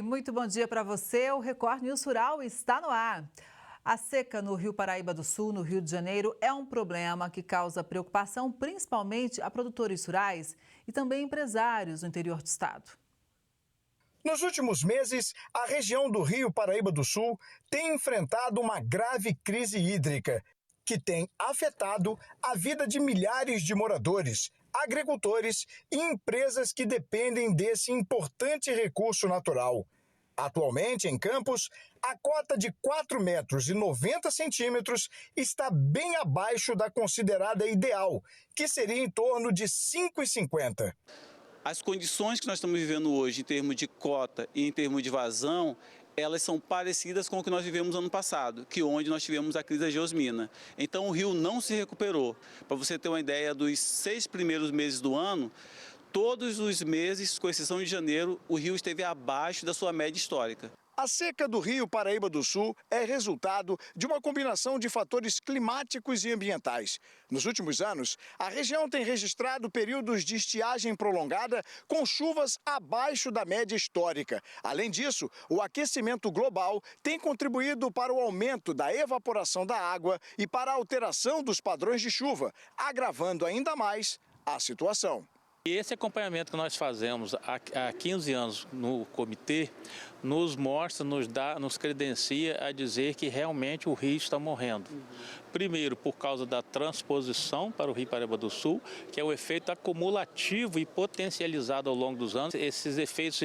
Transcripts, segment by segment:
Oi, muito bom dia para você. O Record News Rural está no ar. A seca no Rio Paraíba do Sul, no Rio de Janeiro, é um problema que causa preocupação principalmente a produtores rurais e também empresários no interior do estado. Nos últimos meses, a região do Rio Paraíba do Sul tem enfrentado uma grave crise hídrica que tem afetado a vida de milhares de moradores, agricultores e empresas que dependem desse importante recurso natural. Atualmente, em Campos, a cota de 4,90 metros está bem abaixo da considerada ideal, que seria em torno de 5,50. As condições que nós estamos vivendo hoje, em termos de cota e em termos de vazão, elas são parecidas com o que nós vivemos ano passado, onde nós tivemos a crise da geosmina. Então, o rio não se recuperou. Para você ter uma ideia, dos 6 primeiros meses do ano, todos os meses, com exceção de janeiro, o rio esteve abaixo da sua média histórica. A seca do Rio Paraíba do Sul é resultado de uma combinação de fatores climáticos e ambientais. Nos últimos anos, a região tem registrado períodos de estiagem prolongada com chuvas abaixo da média histórica. Além disso, o aquecimento global tem contribuído para o aumento da evaporação da água e para a alteração dos padrões de chuva, agravando ainda mais a situação. Esse acompanhamento que nós fazemos há 15 anos no comitê nos mostra, nos credencia a dizer que realmente o rio está morrendo. Primeiro, por causa da transposição para o Rio Paraíba do Sul, que é o efeito acumulativo e potencializado ao longo dos anos. Esses efeitos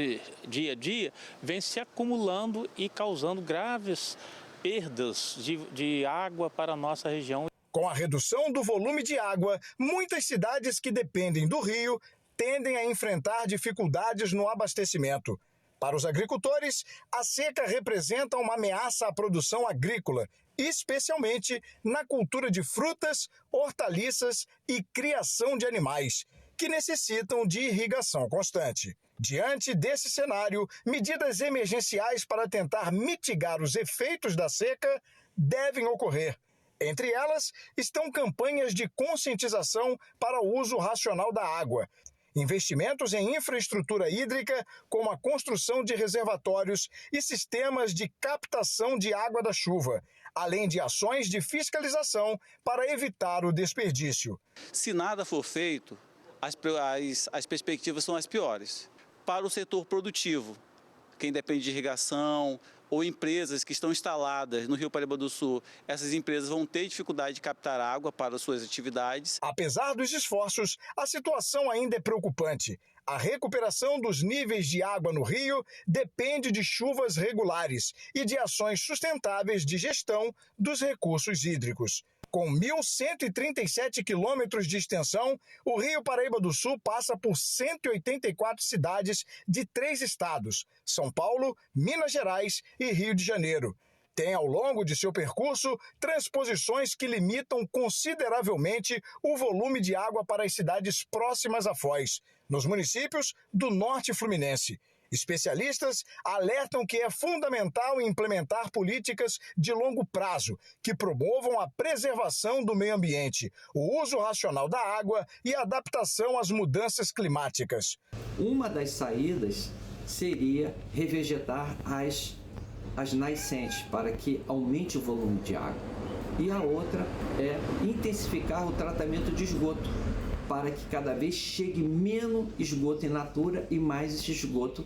dia a dia vêm se acumulando e causando graves perdas de água para a nossa região. Com a redução do volume de água, muitas cidades que dependem do rio tendem a enfrentar dificuldades no abastecimento. Para os agricultores, a seca representa uma ameaça à produção agrícola, especialmente na cultura de frutas, hortaliças e criação de animais, que necessitam de irrigação constante. Diante desse cenário, medidas emergenciais para tentar mitigar os efeitos da seca devem ocorrer. Entre elas, estão campanhas de conscientização para o uso racional da água, investimentos em infraestrutura hídrica, como a construção de reservatórios e sistemas de captação de água da chuva, além de ações de fiscalização para evitar o desperdício. Se nada for feito, as perspectivas são as piores. Para o setor produtivo, quem depende de irrigação, ou empresas que estão instaladas no Rio Paraíba do Sul, essas empresas vão ter dificuldade de captar água para suas atividades. Apesar dos esforços, a situação ainda é preocupante. A recuperação dos níveis de água no rio depende de chuvas regulares e de ações sustentáveis de gestão dos recursos hídricos. Com 1.137 quilômetros de extensão, o Rio Paraíba do Sul passa por 184 cidades de 3 estados, São Paulo, Minas Gerais e Rio de Janeiro. Tem, ao longo de seu percurso, transposições que limitam consideravelmente o volume de água para as cidades próximas à foz, nos municípios do norte fluminense. Especialistas alertam que é fundamental implementar políticas de longo prazo que promovam a preservação do meio ambiente, o uso racional da água e a adaptação às mudanças climáticas. Uma das saídas seria revegetar as nascentes para que aumente o volume de água. E a outra é intensificar o tratamento de esgoto, para que cada vez chegue menos esgoto in natura e mais esse esgoto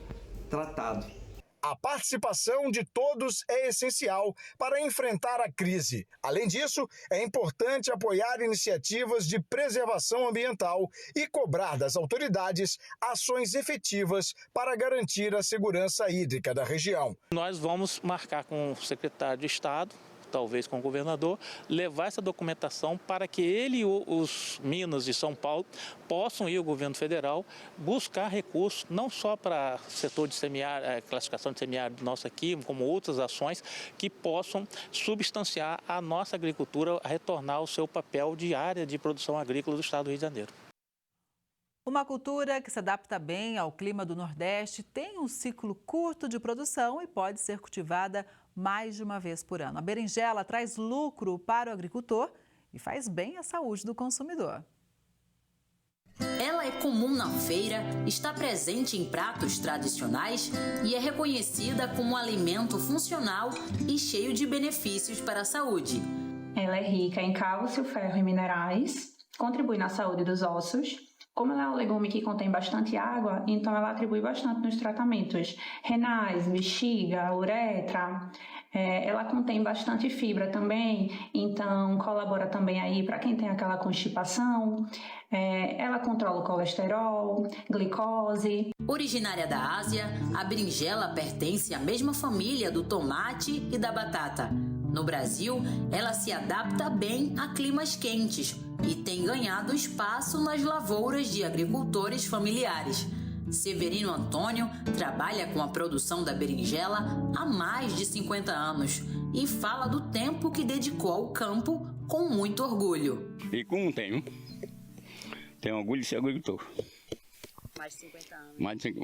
tratado. A participação de todos é essencial para enfrentar a crise. Além disso, é importante apoiar iniciativas de preservação ambiental e cobrar das autoridades ações efetivas para garantir a segurança hídrica da região. Nós vamos marcar com o secretário de Estado, talvez com o governador, levar essa documentação para que ele e os Minas e São Paulo possam ir ao governo federal buscar recursos, não só para o setor de semiárido, classificação de semiárido nosso aqui, como outras ações que possam substanciar a nossa agricultura a retornar ao seu papel de área de produção agrícola do estado do Rio de Janeiro. Uma cultura que se adapta bem ao clima do Nordeste tem um ciclo curto de produção e pode ser cultivada mais de uma vez por ano. A berinjela traz lucro para o agricultor e faz bem à saúde do consumidor. Ela é comum na feira, está presente em pratos tradicionais e é reconhecida como um alimento funcional e cheio de benefícios para a saúde. Ela é rica em cálcio, ferro e minerais, contribui na saúde dos ossos. Como ela é um legume que contém bastante água, então ela atribui bastante nos tratamentos renais, bexiga, uretra. Ela contém bastante fibra também, então colabora também aí para quem tem aquela constipação. Ela controla o colesterol, glicose. Originária da Ásia, a berinjela pertence à mesma família do tomate e da batata. No Brasil, ela se adapta bem a climas quentes e tem ganhado espaço nas lavouras de agricultores familiares. Severino Antônio trabalha com a produção da berinjela há mais de 50 anos e fala do tempo que dedicou ao campo com muito orgulho. E como tenho orgulho de ser agricultor. Mais de 50 anos. Mais de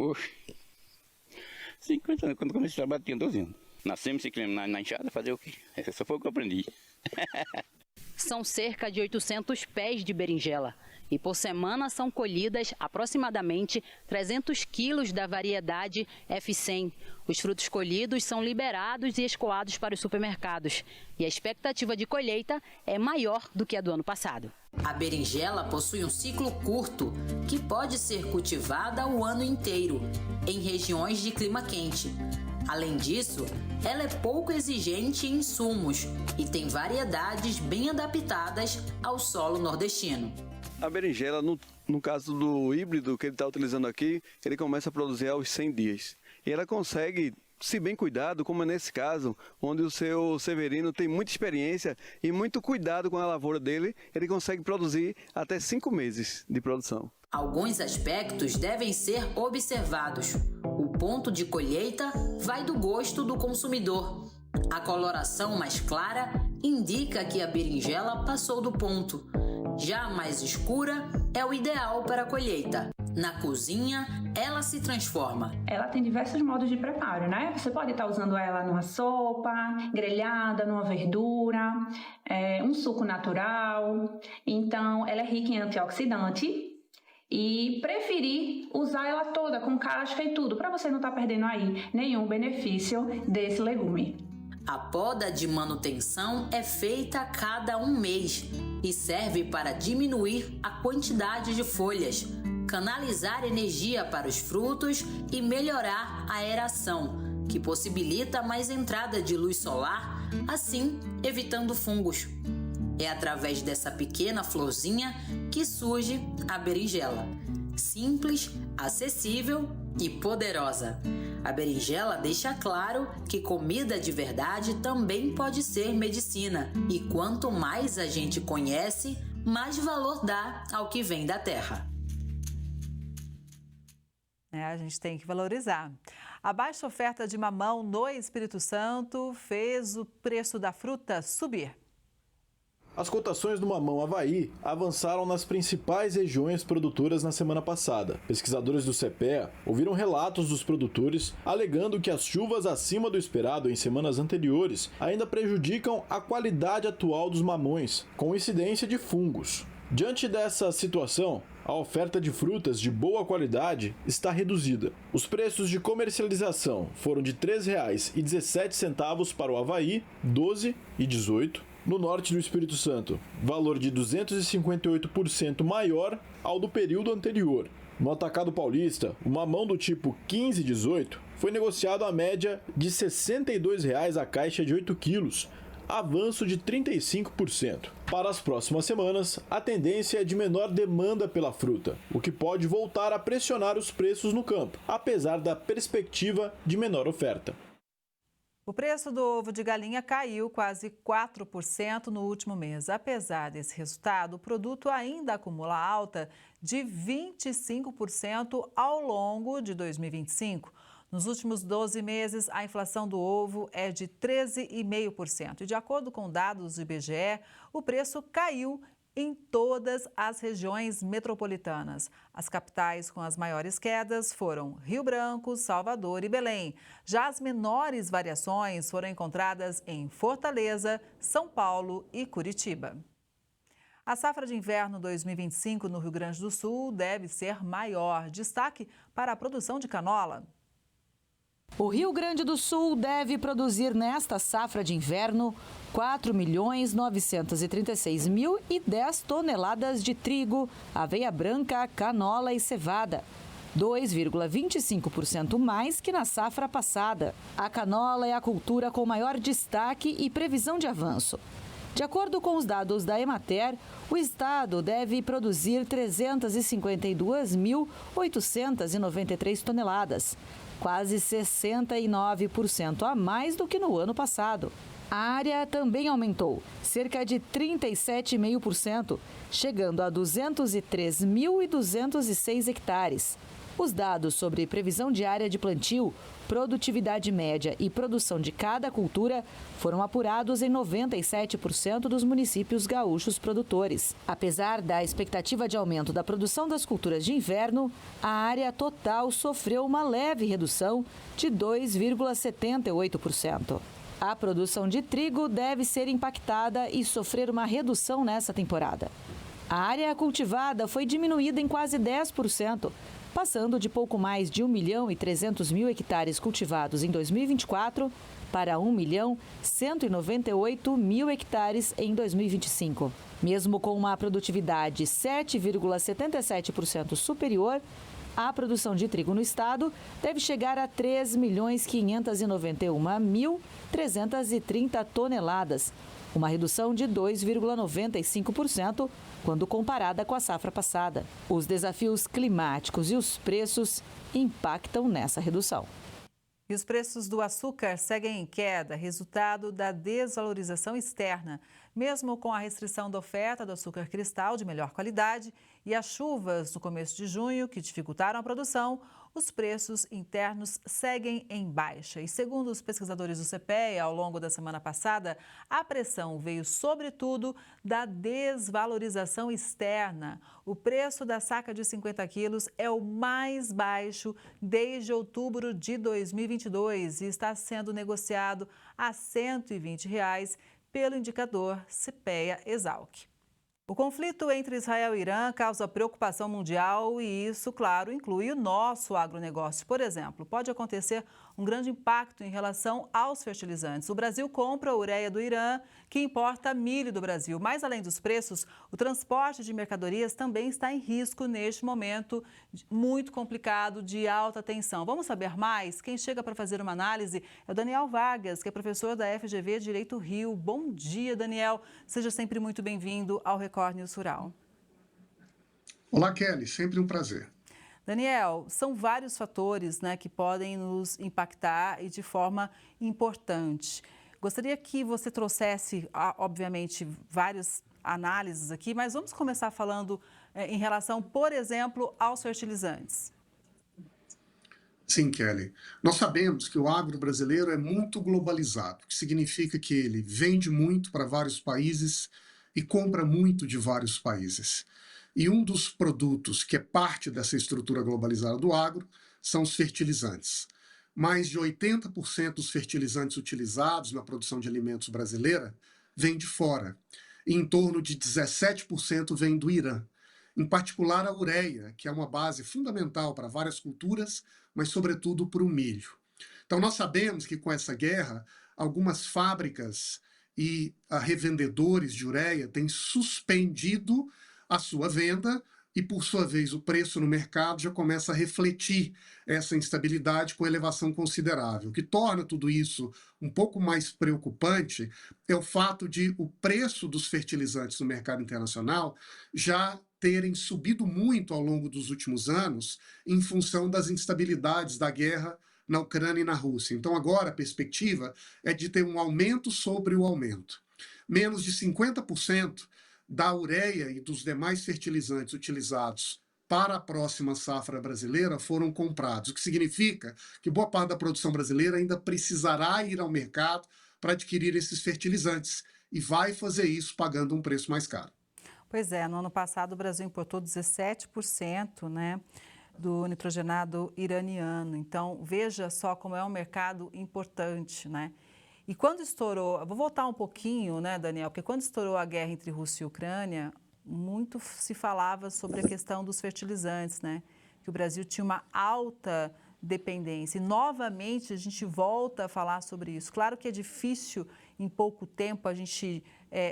50 anos, quando comecei a trabalhar, tinha 12 anos. Nascemos na enxada, fazer o quê? Só foi o que eu aprendi. São cerca de 800 pés de berinjela e por semana são colhidas aproximadamente 300 quilos da variedade F100. Os frutos colhidos são liberados e escoados para os supermercados e a expectativa de colheita é maior do que a do ano passado. A berinjela possui um ciclo curto, que pode ser cultivada o ano inteiro, em regiões de clima quente. Além disso, ela é pouco exigente em insumos e tem variedades bem adaptadas ao solo nordestino. A berinjela, no caso do híbrido que ele está utilizando aqui, ele começa a produzir aos 100 dias. E ela consegue, se bem cuidado, como é nesse caso, onde o seu Severino tem muita experiência e muito cuidado com a lavoura dele, ele consegue produzir até 5 meses de produção. Alguns aspectos devem ser observados. O ponto de colheita vai do gosto do consumidor. A coloração mais clara indica que a berinjela passou do ponto. Já a mais escura é o ideal para a colheita. Na cozinha, ela se transforma. Ela tem diversos modos de preparo, né? Você pode estar usando ela numa sopa, grelhada, numa verdura, um suco natural. Então, ela é rica em antioxidante. E preferir usar ela toda com casca e tudo, para você não estar perdendo aí nenhum benefício desse legume. A poda de manutenção é feita a cada 1 mês e serve para diminuir a quantidade de folhas, canalizar energia para os frutos e melhorar a aeração, que possibilita mais entrada de luz solar, assim evitando fungos. É através dessa pequena florzinha que surge a berinjela. Simples, acessível e poderosa. A berinjela deixa claro que comida de verdade também pode ser medicina. E quanto mais a gente conhece, mais valor dá ao que vem da terra. A gente tem que valorizar. A baixa oferta de mamão no Espírito Santo fez o preço da fruta subir. As cotações do mamão Havaí avançaram nas principais regiões produtoras na semana passada. Pesquisadores do CEPEA ouviram relatos dos produtores alegando que as chuvas acima do esperado em semanas anteriores ainda prejudicam a qualidade atual dos mamões, com incidência de fungos. Diante dessa situação, a oferta de frutas de boa qualidade está reduzida. Os preços de comercialização foram de R$ 3,17 para o Havaí, 12 e 18. No norte do Espírito Santo, valor de 258% maior ao do período anterior. No atacado paulista, o mamão do tipo 15-18 foi negociado à média de R$ 62,00 a caixa de 8 quilos, avanço de 35%. Para as próximas semanas, a tendência é de menor demanda pela fruta, o que pode voltar a pressionar os preços no campo, apesar da perspectiva de menor oferta. O preço do ovo de galinha caiu quase 4% no último mês. Apesar desse resultado, o produto ainda acumula alta de 25% ao longo de 2025. Nos últimos 12 meses, a inflação do ovo é de 13,5%. E de acordo com dados do IBGE, o preço caiu em todas as regiões metropolitanas. As capitais com as maiores quedas foram Rio Branco, Salvador e Belém. Já as menores variações foram encontradas em Fortaleza, São Paulo e Curitiba. A safra de inverno 2025 no Rio Grande do Sul deve ser maior. Destaque para a produção de canola. O Rio Grande do Sul deve produzir nesta safra de inverno 4.936.010 toneladas de trigo, aveia branca, canola e cevada. 2,25% mais que na safra passada. A canola é a cultura com maior destaque e previsão de avanço. De acordo com os dados da Emater, o estado deve produzir 352.893 toneladas, quase 69% a mais do que no ano passado. A área também aumentou, cerca de 37,5%, chegando a 203.206 hectares. Os dados sobre previsão de área de plantio, produtividade média e produção de cada cultura foram apurados em 97% dos municípios gaúchos produtores. Apesar da expectativa de aumento da produção das culturas de inverno, a área total sofreu uma leve redução de 2,78%. A produção de trigo deve ser impactada e sofrer uma redução nessa temporada. A área cultivada foi diminuída em quase 10%, passando de pouco mais de 1.300.000 hectares cultivados em 2024 para 1.198.000 hectares em 2025. Mesmo com uma produtividade 7,77% superior, a produção de trigo no estado deve chegar a 3.591.330 toneladas, uma redução de 2,95% quando comparada com a safra passada. Os desafios climáticos e os preços impactam nessa redução. E os preços do açúcar seguem em queda, resultado da desvalorização externa. Mesmo com a restrição da oferta do açúcar cristal de melhor qualidade e as chuvas no começo de junho que dificultaram a produção, os preços internos seguem em baixa. E segundo os pesquisadores do CPEA, ao longo da semana passada, a pressão veio sobretudo da desvalorização externa. O preço da saca de 50 quilos é o mais baixo desde outubro de 2022 e está sendo negociado a R$ 120 pelo indicador CPEA-Esalq. O conflito entre Israel e Irã causa preocupação mundial e isso, claro, inclui o nosso agronegócio. Por exemplo, pode acontecer um grande impacto em relação aos fertilizantes. O Brasil compra a ureia do Irã, que importa milho do Brasil. Mas, além dos preços, o transporte de mercadorias também está em risco neste momento muito complicado de alta tensão. Vamos saber mais? Quem chega para fazer uma análise é o Daniel Vargas, que é professor da FGV Direito Rio. Bom dia, Daniel. Seja sempre muito bem-vindo ao Record News Rural. Olá, Kelly. Sempre um prazer. Daniel, são vários fatores, que podem nos impactar e de forma importante. Gostaria que você trouxesse, obviamente, várias análises aqui, mas vamos começar falando em relação, por exemplo, aos fertilizantes. Sim, Kelly. Nós sabemos que o agro brasileiro é muito globalizado, o que significa que ele vende muito para vários países e compra muito de vários países. E um dos produtos que é parte dessa estrutura globalizada do agro são os fertilizantes. Mais de 80% dos fertilizantes utilizados na produção de alimentos brasileira vêm de fora. E em torno de 17% vem do Irã. Em particular a ureia, que é uma base fundamental para várias culturas, mas sobretudo para o milho. Então nós sabemos que com essa guerra, algumas fábricas e revendedores de ureia têm suspendido a sua venda e, por sua vez, o preço no mercado já começa a refletir essa instabilidade com elevação considerável. O que torna tudo isso um pouco mais preocupante é o fato de o preço dos fertilizantes no mercado internacional já terem subido muito ao longo dos últimos anos em função das instabilidades da guerra na Ucrânia e na Rússia. Então agora a perspectiva é de ter um aumento sobre o aumento. Menos de 50% da ureia e dos demais fertilizantes utilizados para a próxima safra brasileira foram comprados, o que significa que boa parte da produção brasileira ainda precisará ir ao mercado para adquirir esses fertilizantes e vai fazer isso pagando um preço mais caro. Pois é, no ano passado o Brasil importou 17%, do nitrogenado iraniano. Então, veja só como é um mercado importante, E quando estourou, vou voltar um pouquinho, Daniel, porque quando estourou a guerra entre Rússia e Ucrânia, muito se falava sobre a questão dos fertilizantes, né? Que o Brasil tinha uma alta dependência. E, novamente, a gente volta a falar sobre isso. Claro que é difícil, em pouco tempo, a gente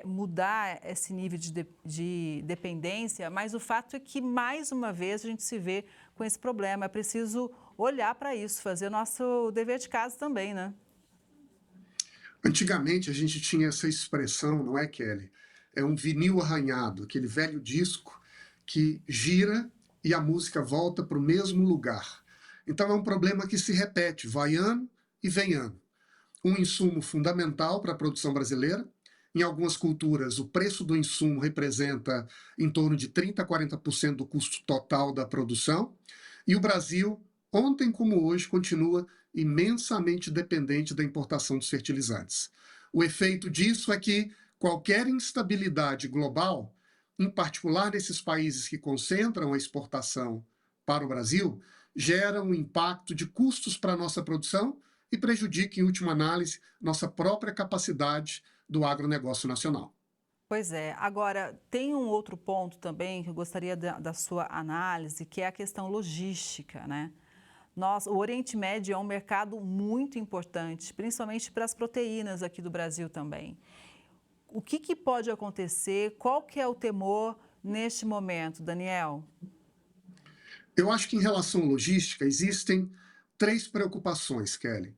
mudar esse nível de dependência, mas o fato é que, mais uma vez, a gente se vê com esse problema. É preciso olhar para isso, fazer o nosso dever de casa também, né? Antigamente, a gente tinha essa expressão, não é, Kelly? É um vinil arranhado, aquele velho disco que gira e a música volta para o mesmo lugar. Então é um problema que se repete, vai ano e vem ano. Um insumo fundamental para a produção brasileira. Em algumas culturas, o preço do insumo representa em torno de 30% a 40% do custo total da produção. E o Brasil, ontem como hoje, continua imensamente dependente da importação dos fertilizantes. O efeito disso é que qualquer instabilidade global, em particular nesses países que concentram a exportação para o Brasil, gera um impacto de custos para a nossa produção e prejudica, em última análise, nossa própria capacidade do agronegócio nacional. Pois é. Agora, tem um outro ponto também que eu gostaria da sua análise, que é a questão logística, né? O Oriente Médio é um mercado muito importante, principalmente para as proteínas aqui do Brasil também. O que pode acontecer? Qual que é o temor neste momento, Daniel? Eu acho que em relação à logística existem 3 preocupações, Kelly.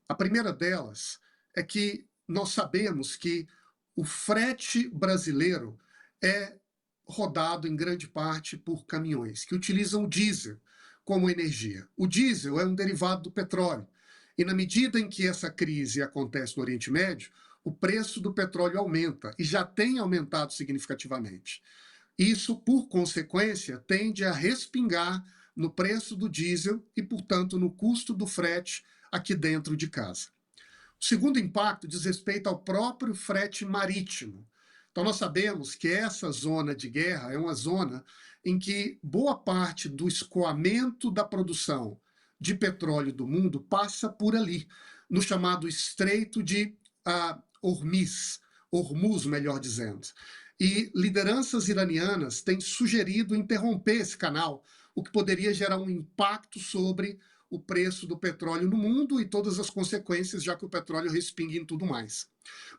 A primeira delas é que nós sabemos que o frete brasileiro é rodado em grande parte por caminhões que utilizam o diesel como energia. O diesel é um derivado do petróleo e na medida em que essa crise acontece no Oriente Médio, o preço do petróleo aumenta e já tem aumentado significativamente. Isso, por consequência, tende a respingar no preço do diesel e, portanto, no custo do frete aqui dentro de casa. O segundo impacto diz respeito ao próprio frete marítimo. Então, nós sabemos que essa zona de guerra é uma zona em que boa parte do escoamento da produção de petróleo do mundo passa por ali, no chamado Estreito de Hormuz, melhor dizendo. E lideranças iranianas têm sugerido interromper esse canal, o que poderia gerar um impacto sobre o preço do petróleo no mundo e todas as consequências, já que o petróleo respinga em tudo mais.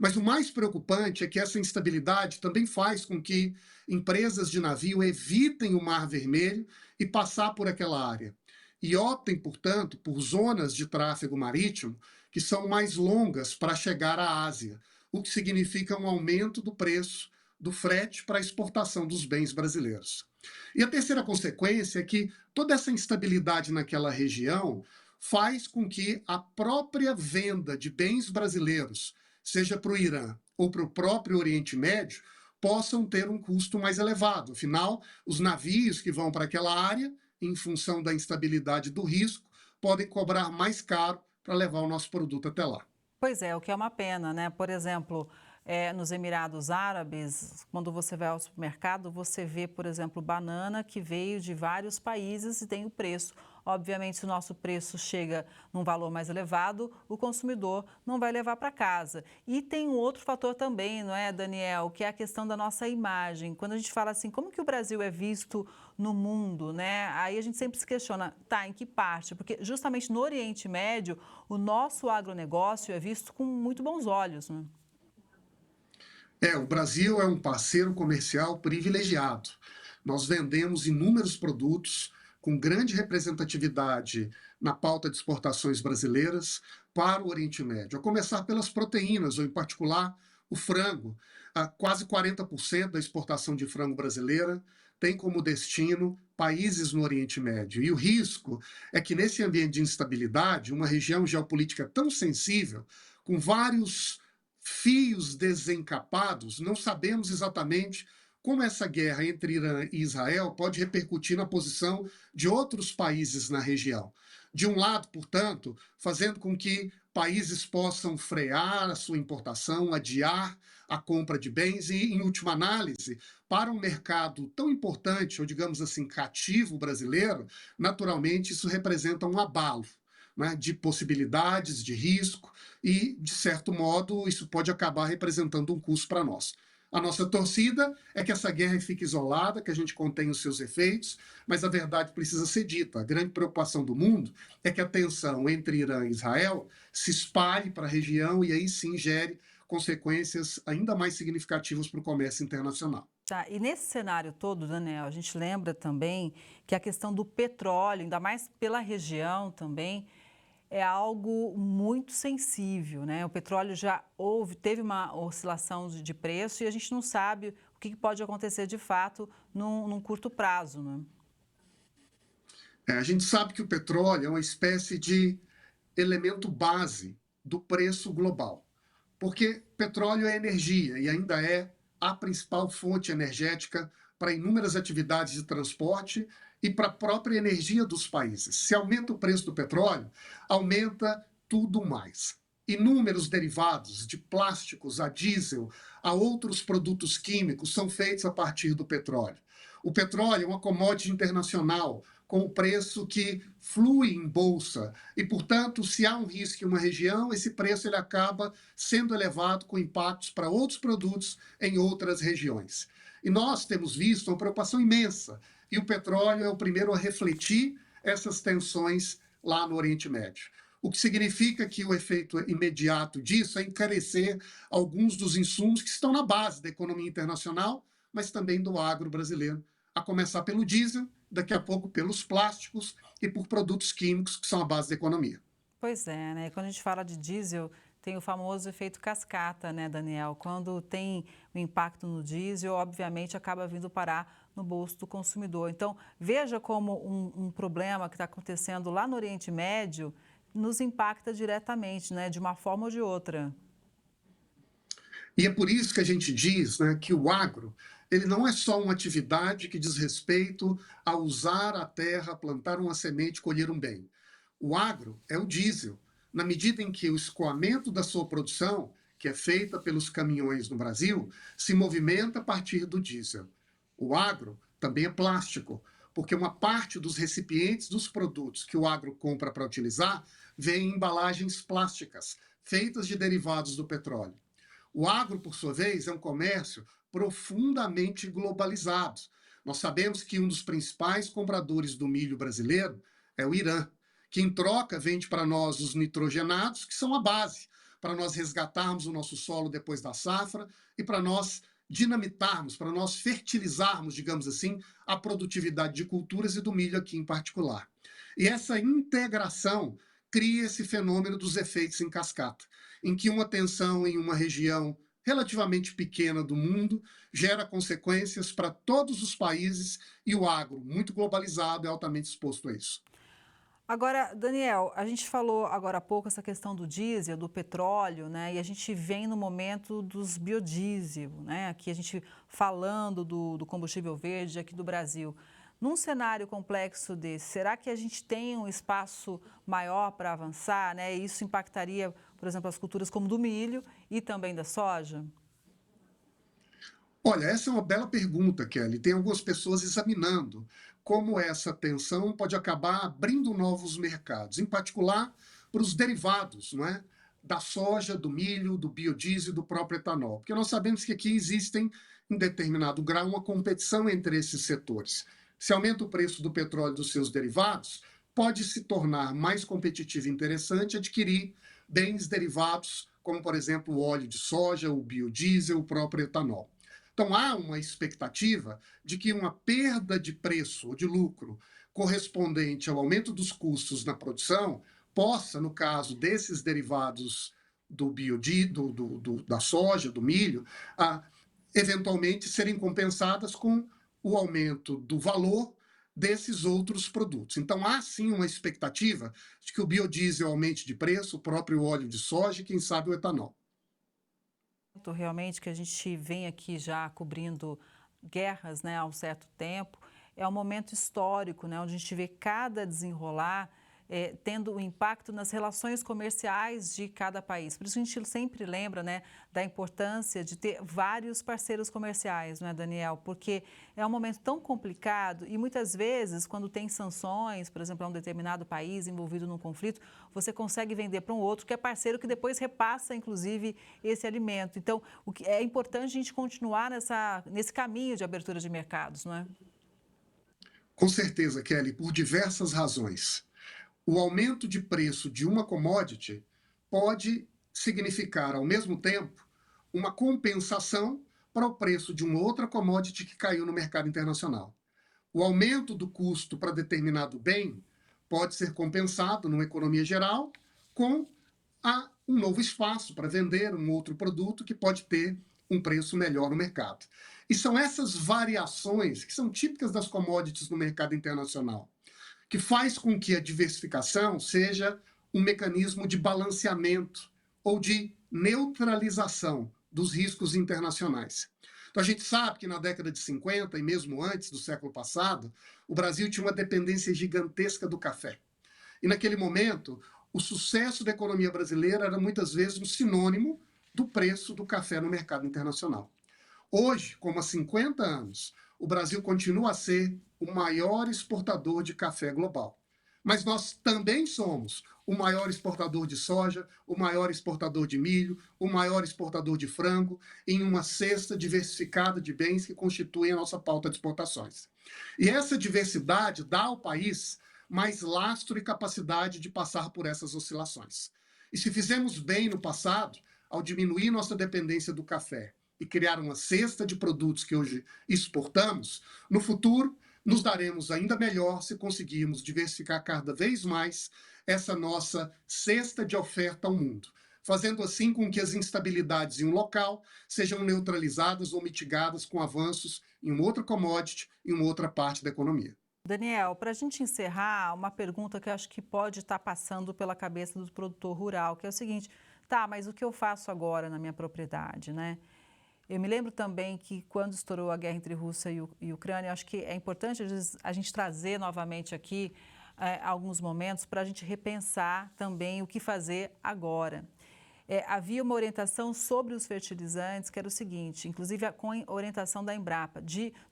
Mas o mais preocupante é que essa instabilidade também faz com que empresas de navio evitem o Mar Vermelho e passar por aquela área. E optem, portanto, por zonas de tráfego marítimo que são mais longas para chegar à Ásia, o que significa um aumento do preço do frete para a exportação dos bens brasileiros. E a terceira consequência é que toda essa instabilidade naquela região faz com que a própria venda de bens brasileiros, seja para o Irã ou para o próprio Oriente Médio, possam ter um custo mais elevado. Afinal, os navios que vão para aquela área, em função da instabilidade do risco, podem cobrar mais caro para levar o nosso produto até lá. Pois é, o que é uma pena, né? Por exemplo, nos Emirados Árabes, quando você vai ao supermercado, você vê, por exemplo, banana que veio de vários países e tem o preço. Obviamente, se o nosso preço chega num valor mais elevado, o consumidor não vai levar para casa. E tem um outro fator também, não é, Daniel, que é a questão da nossa imagem. Quando a gente fala assim, como que o Brasil é visto no mundo, né? Aí a gente sempre se questiona, tá, em que parte? Porque justamente no Oriente Médio, o nosso agronegócio é visto com muito bons olhos, né? O Brasil é um parceiro comercial privilegiado. Nós vendemos inúmeros produtos com grande representatividade na pauta de exportações brasileiras para o Oriente Médio, a começar pelas proteínas, ou em particular o frango. Quase 40% da exportação de frango brasileira tem como destino países no Oriente Médio. E o risco é que nesse ambiente de instabilidade, uma região geopolítica tão sensível, com vários fios desencapados, não sabemos exatamente como essa guerra entre Irã e Israel pode repercutir na posição de outros países na região. De um lado, portanto, fazendo com que países possam frear a sua importação, adiar a compra de bens e, em última análise, para um mercado tão importante, ou digamos assim, cativo brasileiro, naturalmente isso representa um abalo, né, de possibilidades, de risco e, de certo modo, isso pode acabar representando um custo para nós. A nossa torcida é que essa guerra fique isolada, que a gente contenha os seus efeitos, mas a verdade precisa ser dita. A grande preocupação do mundo é que a tensão entre Irã e Israel se espalhe para a região e aí sim gere consequências ainda mais significativas para o comércio internacional. Tá, e nesse cenário todo, Daniel, a gente lembra também que a questão do petróleo, ainda mais pela região também, é algo muito sensível, né? O petróleo já teve uma oscilação de preço e a gente não sabe o que pode acontecer de fato num curto prazo, né? A gente sabe que o petróleo é uma espécie de elemento base do preço global, porque petróleo é energia e ainda é a principal fonte energética para inúmeras atividades de transporte e para a própria energia dos países. Se aumenta o preço do petróleo, aumenta tudo mais. Inúmeros derivados, de plásticos a diesel, a outros produtos químicos, são feitos a partir do petróleo. O petróleo é uma commodity internacional, com o preço que flui em bolsa e, portanto, se há um risco em uma região, esse preço ele acaba sendo elevado com impactos para outros produtos em outras regiões. E nós temos visto uma preocupação imensa, e o petróleo é o primeiro a refletir essas tensões lá no Oriente Médio. O que significa que o efeito imediato disso é encarecer alguns dos insumos que estão na base da economia internacional, mas também do agro brasileiro, a começar pelo diesel, daqui a pouco pelos plásticos e por produtos químicos que são a base da economia. Pois é, né? Quando a gente fala de diesel, tem o famoso efeito cascata, né, Daniel? Quando tem o impacto no diesel, obviamente acaba vindo parar no bolso do consumidor. Então, veja como um problema que está acontecendo lá no Oriente Médio nos impacta diretamente, né, de uma forma ou de outra. E é por isso que a gente diz, né, que o agro ele não é só uma atividade que diz respeito a usar a terra, plantar uma semente, colher um bem. O agro é o diesel, na medida em que o escoamento da sua produção, que é feita pelos caminhões no Brasil, se movimenta a partir do diesel. O agro também é plástico, porque uma parte dos recipientes dos produtos que o agro compra para utilizar vem em embalagens plásticas, feitas de derivados do petróleo. O agro, por sua vez, é um comércio profundamente globalizado. Nós sabemos que um dos principais compradores do milho brasileiro é o Irã, que em troca vende para nós os nitrogenados, que são a base para nós resgatarmos o nosso solo depois da safra e para nós dinamitarmos, para nós fertilizarmos, digamos assim, a produtividade de culturas e do milho aqui em particular. E essa integração cria esse fenômeno dos efeitos em cascata, em que uma tensão em uma região relativamente pequena do mundo gera consequências para todos os países e o agro, muito globalizado, é altamente exposto a isso. Agora, Daniel, a gente falou agora há pouco essa questão do diesel, do petróleo, né? E a gente vem no momento dos biodiesel, né? Aqui a gente falando do combustível verde aqui do Brasil. Num cenário complexo desse, será que a gente tem um espaço maior para avançar, né? E isso impactaria, por exemplo, as culturas como do milho e também da soja? Olha, essa é uma bela pergunta, Kelly. Tem algumas pessoas examinando como essa tensão pode acabar abrindo novos mercados, em particular para os derivados, não é? Da soja, do milho, do biodiesel, do próprio etanol. Porque nós sabemos que aqui existem, em determinado grau, uma competição entre esses setores. Se aumenta o preço do petróleo e dos seus derivados, pode se tornar mais competitivo e interessante adquirir bens derivados, como, por exemplo, o óleo de soja, o biodiesel, o próprio etanol. Então, há uma expectativa de que uma perda de preço ou de lucro correspondente ao aumento dos custos na produção possa, no caso desses derivados do biodiesel, da soja, do milho, eventualmente serem compensadas com o aumento do valor desses outros produtos. Então, há sim uma expectativa de que o biodiesel aumente de preço, o próprio óleo de soja e, quem sabe, o etanol. Realmente que a gente vem aqui já cobrindo guerras, né, há um certo tempo, é um momento histórico, né, onde a gente vê cada desenrolar tendo um impacto nas relações comerciais de cada país. Por isso a gente sempre lembra, né, da importância de ter vários parceiros comerciais, não é, Daniel? Porque é um momento tão complicado e muitas vezes, quando tem sanções, por exemplo, a um determinado país envolvido num conflito, você consegue vender para um outro que é parceiro que depois repassa, inclusive, esse alimento. Então, o que é importante a gente continuar nesse caminho de abertura de mercados, não é? Com certeza, Kelly, por diversas razões. O aumento de preço de uma commodity pode significar, ao mesmo tempo, uma compensação para o preço de uma outra commodity que caiu no mercado internacional. O aumento do custo para determinado bem pode ser compensado, numa economia geral, com um novo espaço para vender um outro produto que pode ter um preço melhor no mercado. E são essas variações que são típicas das commodities no mercado internacional, que faz com que a diversificação seja um mecanismo de balanceamento ou de neutralização dos riscos internacionais. Então, a gente sabe que na década de 50 e mesmo antes do século passado, o Brasil tinha uma dependência gigantesca do café. E naquele momento, o sucesso da economia brasileira era muitas vezes um sinônimo do preço do café no mercado internacional. Hoje, como há 50 anos, o Brasil continua a ser o maior exportador de café global. Mas nós também somos o maior exportador de soja, o maior exportador de milho, o maior exportador de frango, em uma cesta diversificada de bens que constituem a nossa pauta de exportações. E essa diversidade dá ao país mais lastro e capacidade de passar por essas oscilações. E se fizemos bem no passado, ao diminuir nossa dependência do café e criar uma cesta de produtos que hoje exportamos, no futuro nos daremos ainda melhor se conseguirmos diversificar cada vez mais essa nossa cesta de oferta ao mundo, fazendo assim com que as instabilidades em um local sejam neutralizadas ou mitigadas com avanços em uma outra commodity, em uma outra parte da economia. Daniel, para a gente encerrar, uma pergunta que eu acho que pode estar passando pela cabeça do produtor rural, que é o seguinte: tá, mas o que eu faço agora na minha propriedade, né? Eu me lembro também que quando estourou a guerra entre Rússia e Ucrânia, eu acho que é importante a gente trazer novamente aqui alguns momentos para a gente repensar também o que fazer agora. Havia uma orientação sobre os fertilizantes, que era o seguinte, inclusive com a orientação da Embrapa,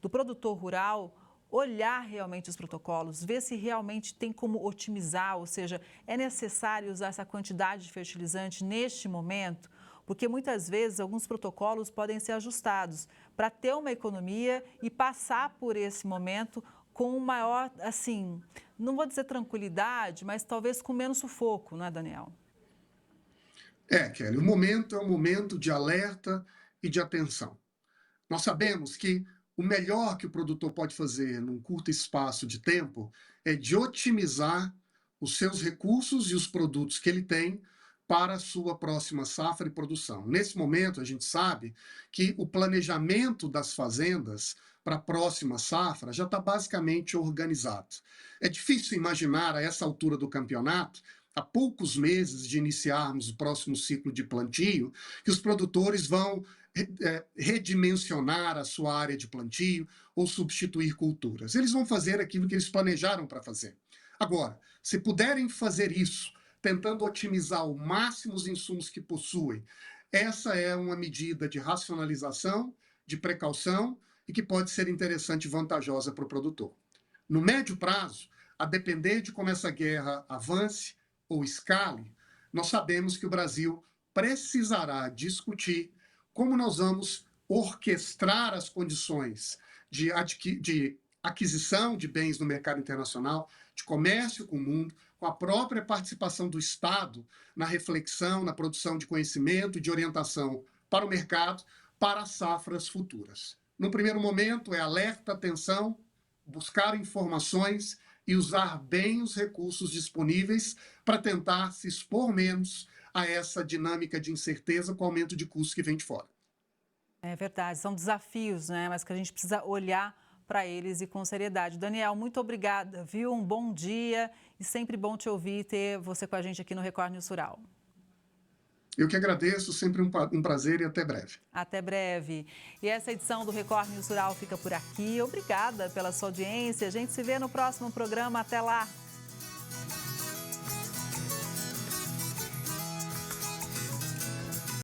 do produtor rural olhar realmente os protocolos, ver se realmente tem como otimizar, ou seja, é necessário usar essa quantidade de fertilizante neste momento, porque muitas vezes alguns protocolos podem ser ajustados para ter uma economia e passar por esse momento com maior, assim, não vou dizer tranquilidade, mas talvez com menos sufoco, não é, Daniel? Kelly, o momento é um momento de alerta e de atenção. Nós sabemos que o melhor que o produtor pode fazer num curto espaço de tempo é de otimizar os seus recursos e os produtos que ele tem para a sua próxima safra e produção. Nesse momento, a gente sabe que o planejamento das fazendas para a próxima safra já está basicamente organizado. É difícil imaginar, a essa altura do campeonato, há poucos meses de iniciarmos o próximo ciclo de plantio, que os produtores vão redimensionar a sua área de plantio ou substituir culturas. Eles vão fazer aquilo que eles planejaram para fazer. Agora, se puderem fazer isso, tentando otimizar ao máximo os insumos que possuem, essa é uma medida de racionalização, de precaução e que pode ser interessante e vantajosa para o produtor. No médio prazo, a depender de como essa guerra avance ou escale, nós sabemos que o Brasil precisará discutir como nós vamos orquestrar as condições de aquisição de bens no mercado internacional, de comércio com o mundo, com a própria participação do Estado na reflexão, na produção de conhecimento e de orientação para o mercado, para as safras futuras. No primeiro momento, é alerta, atenção, buscar informações e usar bem os recursos disponíveis para tentar se expor menos a essa dinâmica de incerteza com o aumento de custos que vem de fora. É verdade, são desafios, né? Mas que a gente precisa olhar para eles e com seriedade. Daniel, muito obrigada, viu? Um bom dia e sempre bom te ouvir e ter você com a gente aqui no Record News Rural. Eu que agradeço, sempre um prazer e até breve. Até breve. E essa edição do Record News Rural fica por aqui. Obrigada pela sua audiência. A gente se vê no próximo programa. Até lá.